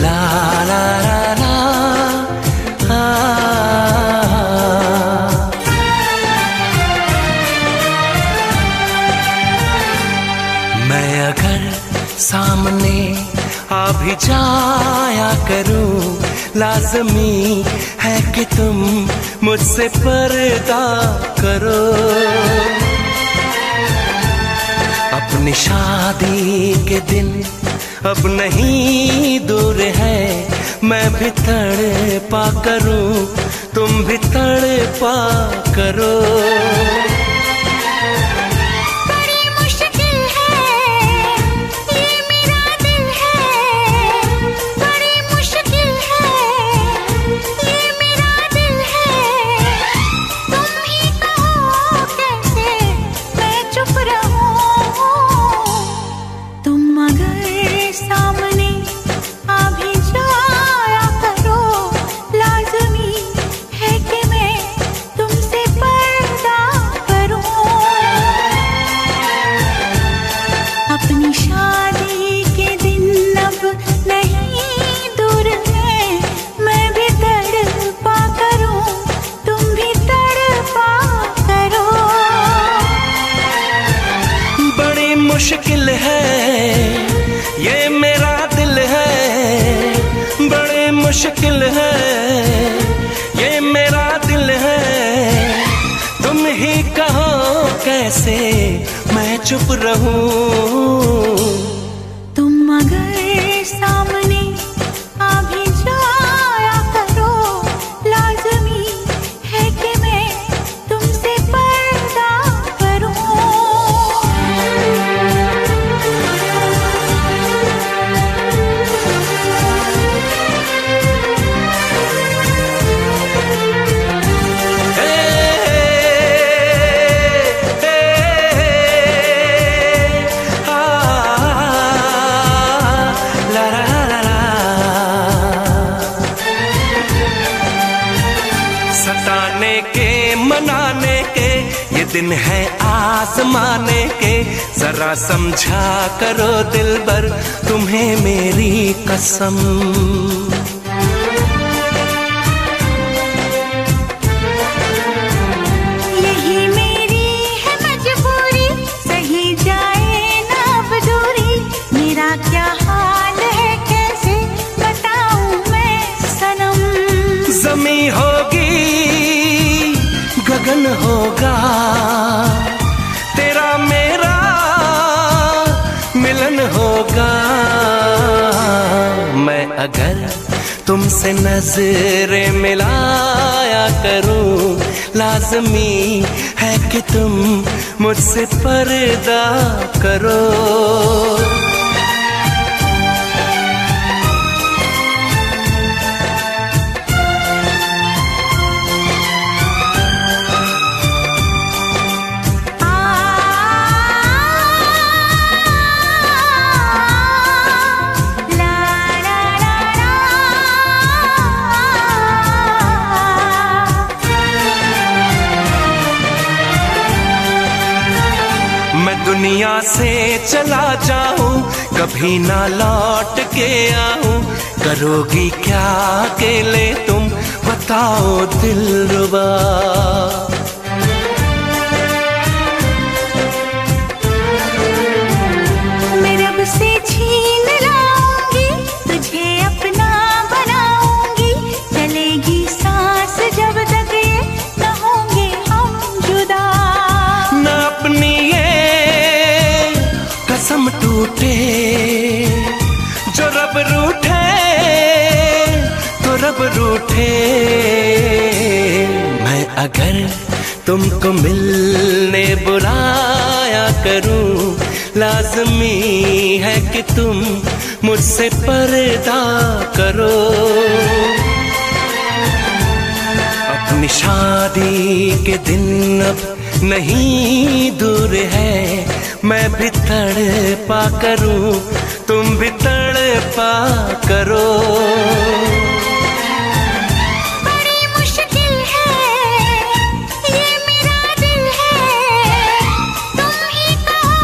ला ला ला ला मैं अगर सामने आ भी जाया करूं, लाज़मी है कि तुम मुझसे पर्दा करो। अपनी शादी के दिन अब नहीं दूर है, मैं भी तड़पा करूं, तुम भी तड़पा करो। मुश्किल है ये मेरा दिल है, बड़े मुश्किल है ये मेरा दिल है। तुम ही कहो कैसे मैं चुप रहूं। तुम अगर सामने आ भी जाया करो, लाज़मी है कि मैं तुमसे पर्दा करूं। सताने के मनाने के ये दिन है आजमाने के, जरा समझा करो दिलबर तुम्हें मेरी कसम। यही मेरी है मजबूरी, सही जाए ना अब दूरी। मेरा क्या हाल है कैसे बताऊं मैं सनम। ज़मी होगी गगन होगा, तेरा मेरा मिलन होगा। मैं अगर तुमसे नजरें मिलाया करूं, लाज़मी है कि तुम मुझसे पर्दा करो। मैं दुनिया से चला जाऊं, कभी ना लौट के आऊं, करोगी क्या अकेले तुम बताओ दिलरुबा। मैं रब से छीन लाऊंगी, तुझे अपना बनाऊंगी। चलेगी सांस जब तक ये न होंगे हम जुदा। न अपनी ये कसम टूटे, जो रब रूठे तो रब रूठे। मैं अगर तुमको मिलने बुलाया करूं, लाज़मी है कि तुम मुझसे पर्दा करो। अपनी शादी के दिन अब नहीं दूर है, मैं भी तड़पा करूं, तुम भी तड़पा करो। ये मेरा दिल है, तुम ही कहो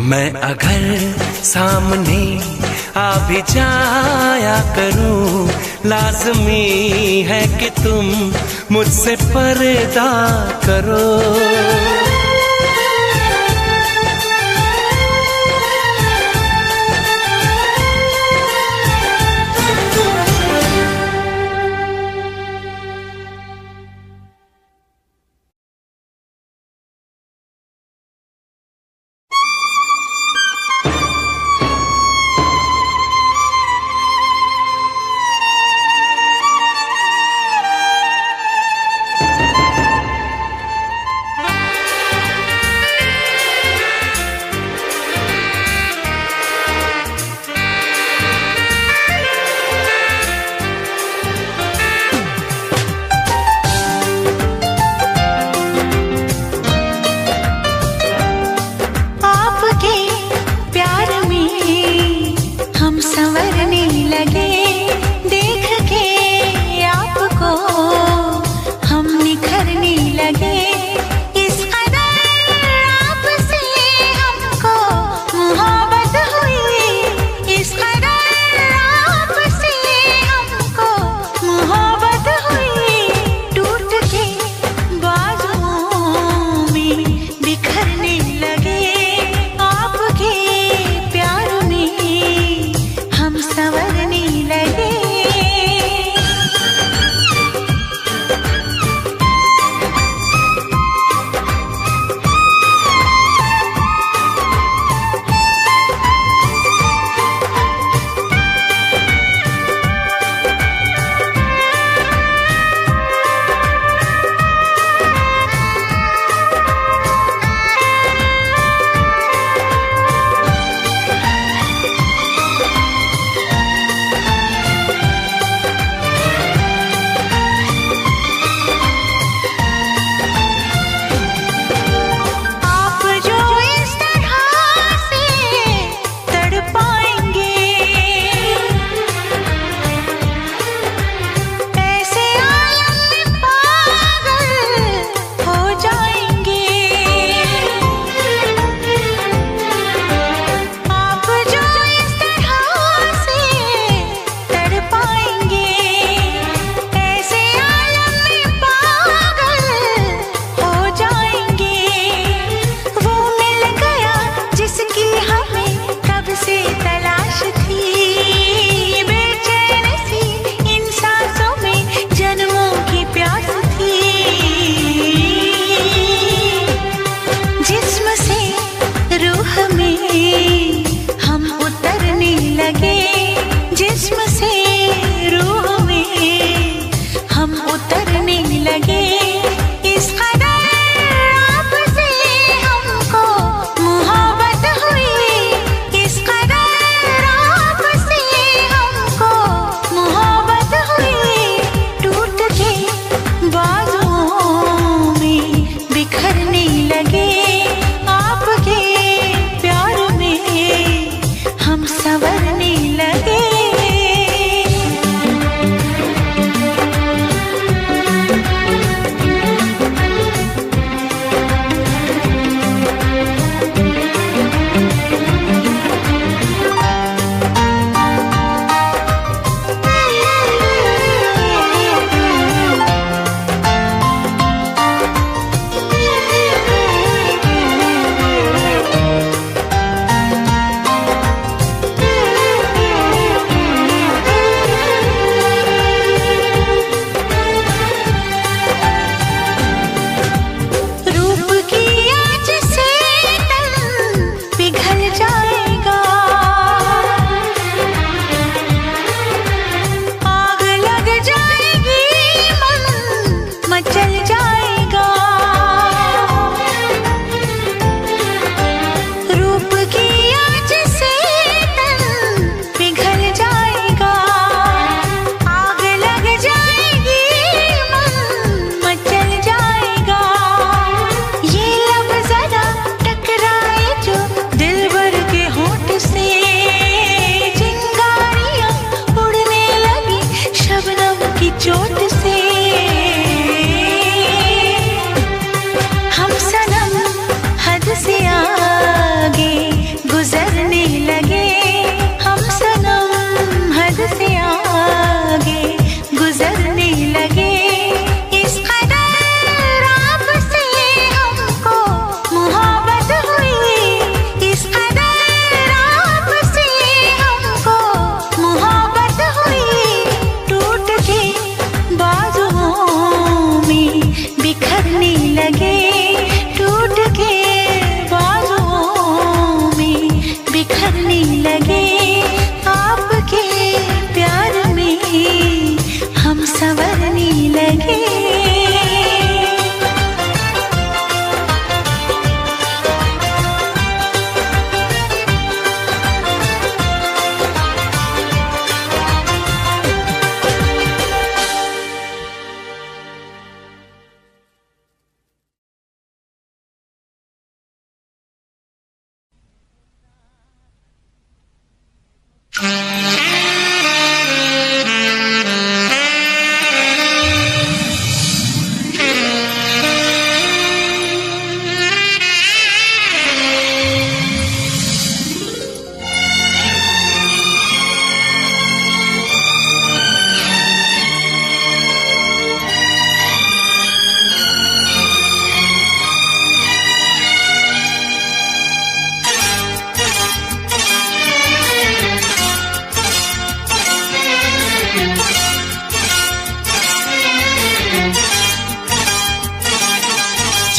मैं अगर सामने आ भी जाया करूं, लाज़मी है कि तुम मुझसे पर्दा करो।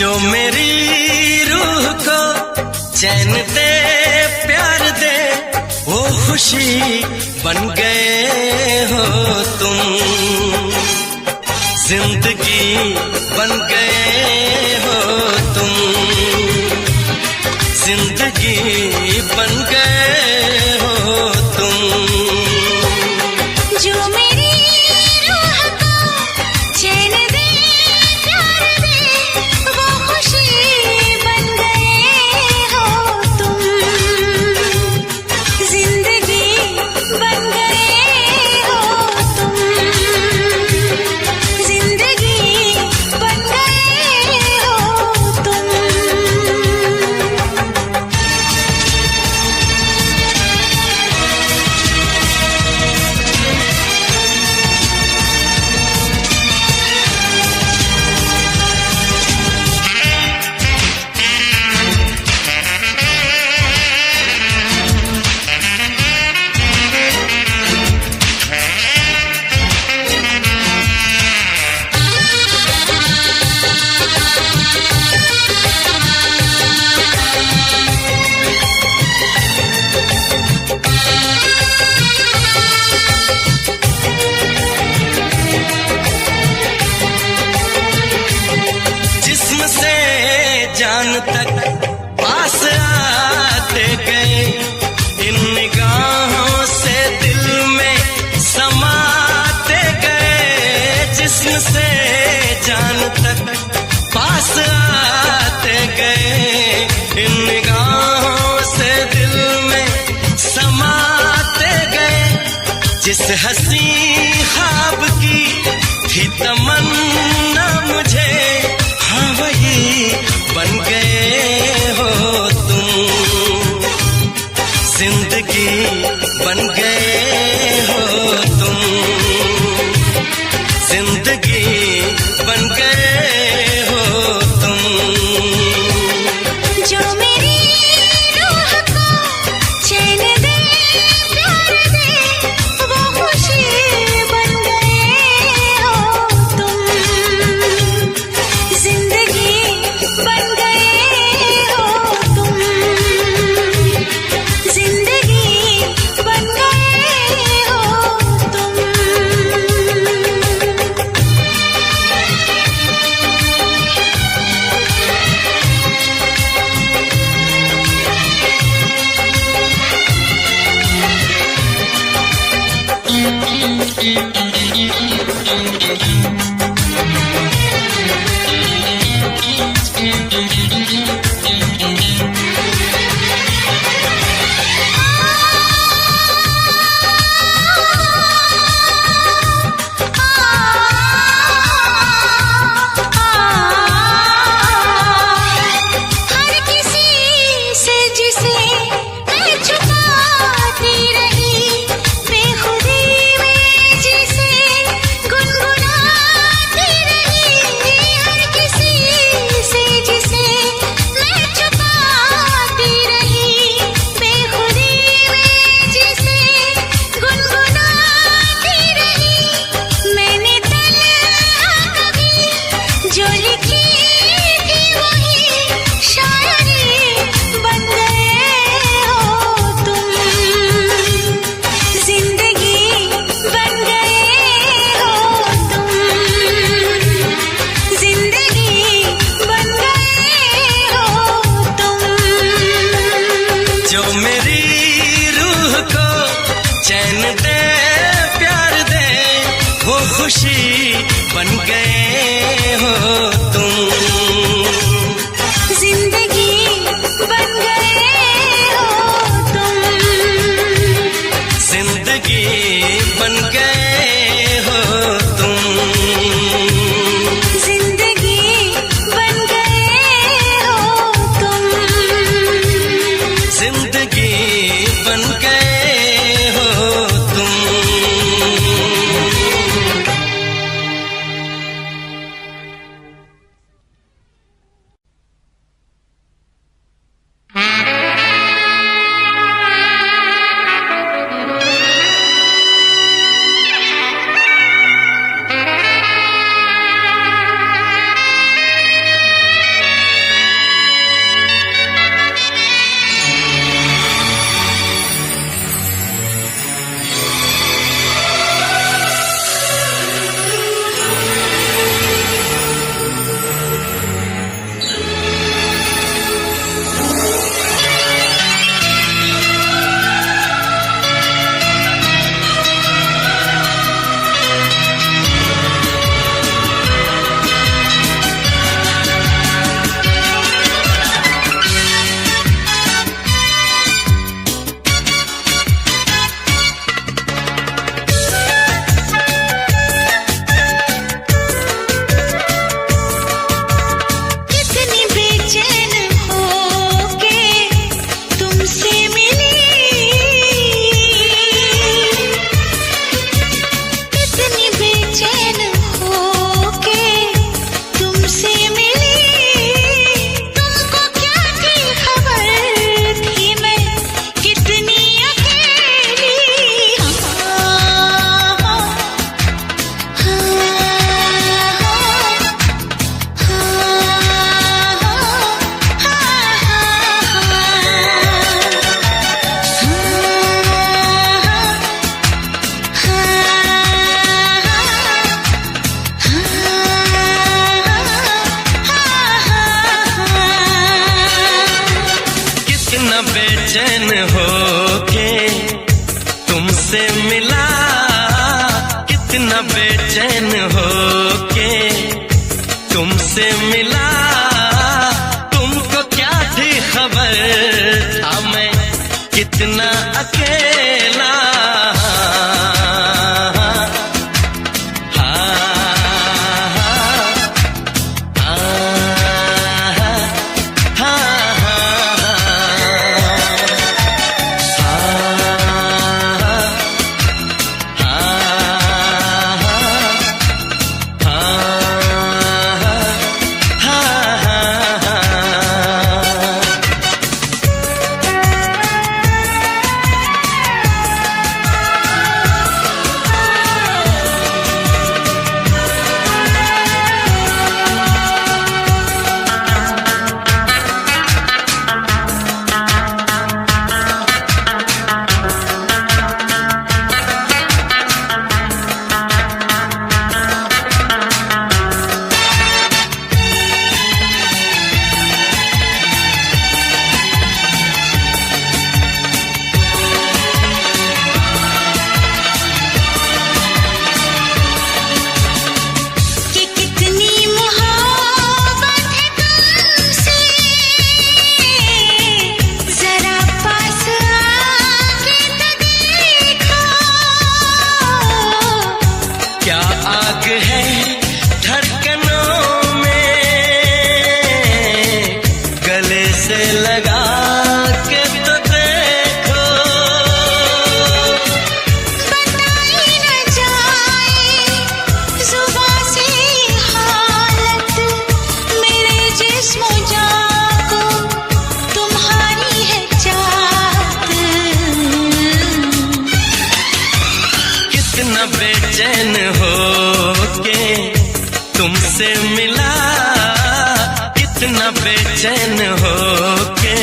जो मेरी रूह को चैन दे प्यार दे वो खुशी बन गए हो तुम, जिंदगी बन गए हो तुम, जिंदगी बन गए हो तुम। जो मेरी रूह को चैन दे प्यार दे वो खुशी बन गए हो तुम, जिंदगी बन गए हो तुम, जिंदगी बन गए हो तुम। जिस्म से जान तक पास आते गए, इन निगाहों से दिल में समाते गए। जिस्म से जान तक पास आते गए, इन निगाहों से दिल में समाते गए। जिस हंसी ख्वाब की थी तमन्ना मुझे, हाँ वही बन गए हो तुम, जिंदगी बन गए हो तुम, जिंदगी बन गए हो तुम। जो मेरी रूह को चैन दे प्यार दे वो खुशी बन गए हो तुम, जिंदगी बन गए हो तुम, जिंदगी बन गए हो तुम। हर किसी से जिसे मैं छुपाती रही, बेखुदी में जिसे गुनगुनाती रही। हर किसी से जिसे मैं छुपाती रही, बेखुदी में जिसे गुनगुनाती रही। मैंने तन्हा कभी जो लिखी थी वही शायरी बन गए हो तुम, जिंदगी बन गए हो तुम, जिंदगी बन गए हो तुम। जो मेरी रूह को चैन दे प्यार दे वो खुशी बन गए हो तुम, जिंदगी बन गए हो तुम, जिंदगी बन गए हो तुम, जिंदगी बन गए हो तुम, जिंदगी बन गए हो तुम। बेचैन हो के तुमसे मिला, कितना बेचैन हो के तुमसे मिला। तुमको क्या थी खबर था मैं कितना अकेला। बेचैन हो के तुमसे मिला, कितना बेचैन हो के।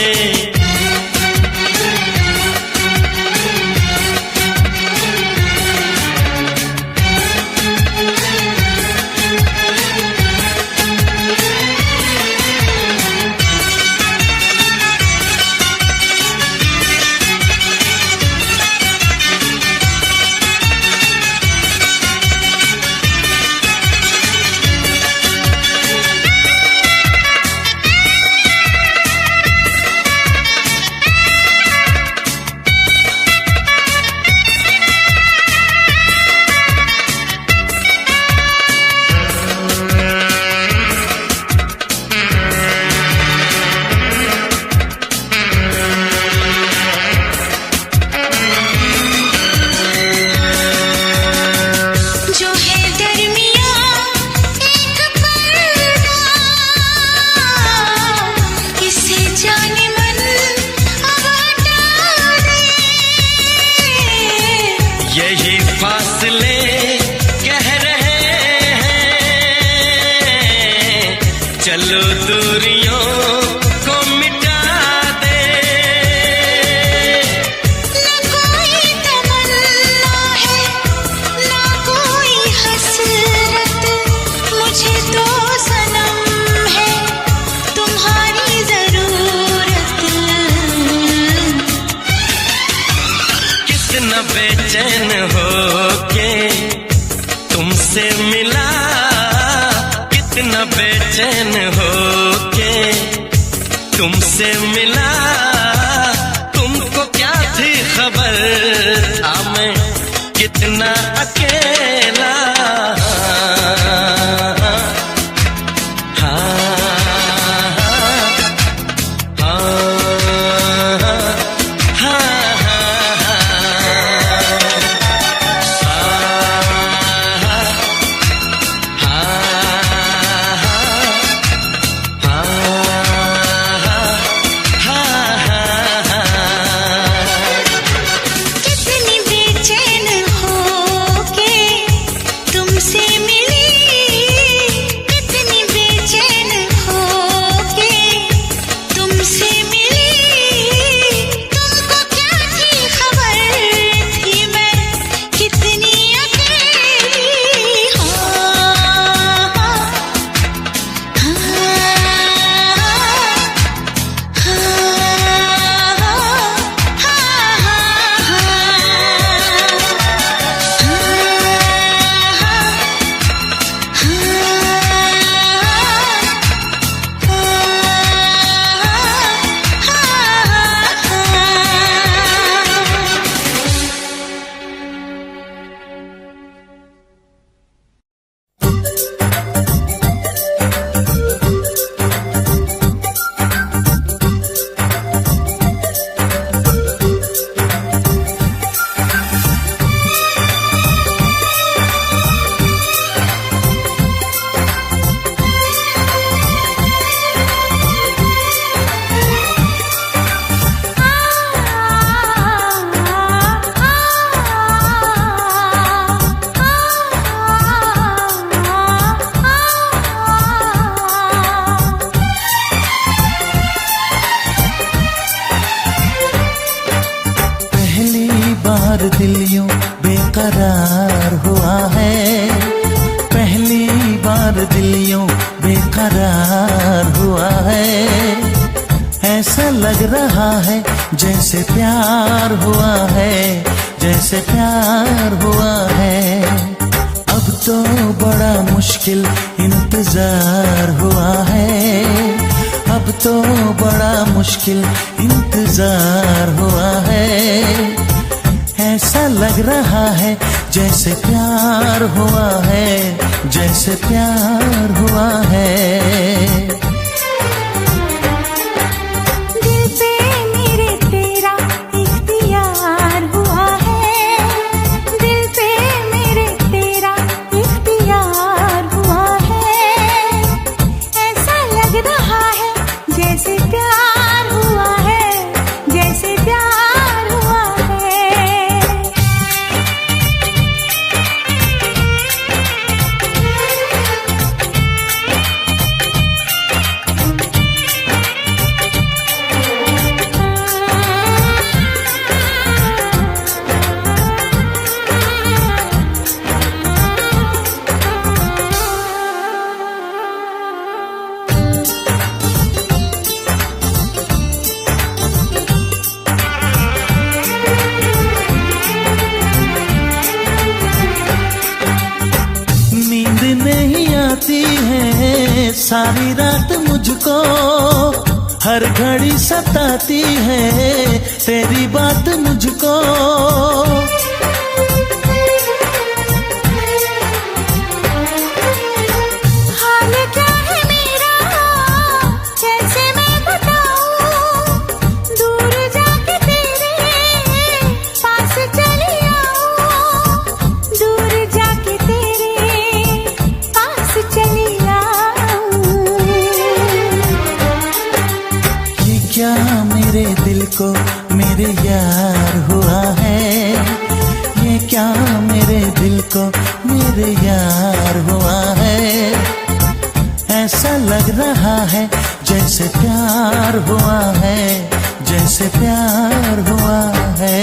यही फासले कह रहे हैं, चलो दूरियों को मिटा दे। न कोई तमन्ना है, न कोई हसरत, मुझे तो सनम है तुम्हारी जरूरत। कितना बेचैन हो के तुमसे मिला, कितना बेचैन हो के तुमसे मिला। तुमको क्या थी खबर था मैं कितना अकेला। कितनी बेचैन हो के बार दिल यूं बेकरार हुआ है, पहली बार दिल यूं बेकरार हुआ है। ऐसा लग रहा है जैसे प्यार हुआ है, जैसे प्यार हुआ है। अब तो बड़ा मुश्किल इंतजार हुआ है, अब तो बड़ा मुश्किल इंतजार हुआ है। ऐसा लग रहा है जैसे प्यार हुआ है, जैसे प्यार हुआ है। सारी रात मुझको हर घड़ी सताती है तेरी बात मुझको। हाल क्या है मेरा कैसे मैं बताऊं, दूर जाके तेरे पास चली आऊं, दूर जाके तेरे पास चली क्या मेरे दिल को मेरे यार हुआ है, ये क्या मेरे दिल को मेरे यार हुआ है। ऐसा लग रहा है जैसे प्यार हुआ है, जैसे प्यार हुआ है।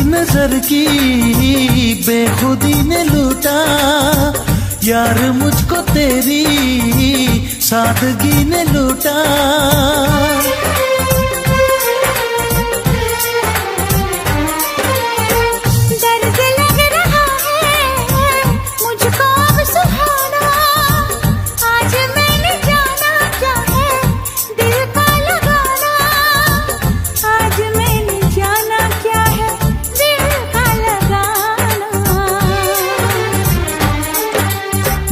नजर की बेखुदी ने लूटा यार मुझको तेरी सादगी ने लूटा। दर्द लग रहा है मुझको अब सुहाना, आज मैंने जाना क्या है दिल का लगाना, आज मैंने जाना क्या है दिल का लगाना।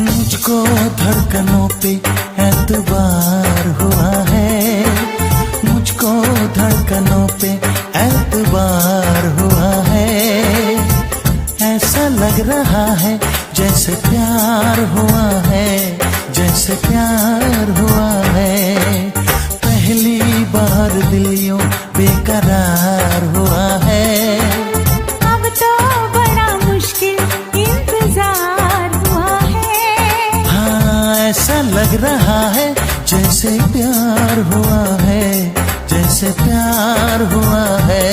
मुझको धड़कनों पे एतबार हुआ है, मुझको धड़कनों पे एतबार हुआ है। ऐसा लग रहा है जैसे प्यार हुआ है, जैसे प्यार हुआ है। पहली बार दिल यूं बेकरार हुआ है, अब तो बड़ा मुश्किल इंतजार हुआ है। हाँ ऐसा लग रहा है जैसे प्यार हुआ है, जैसे प्यार हुआ है।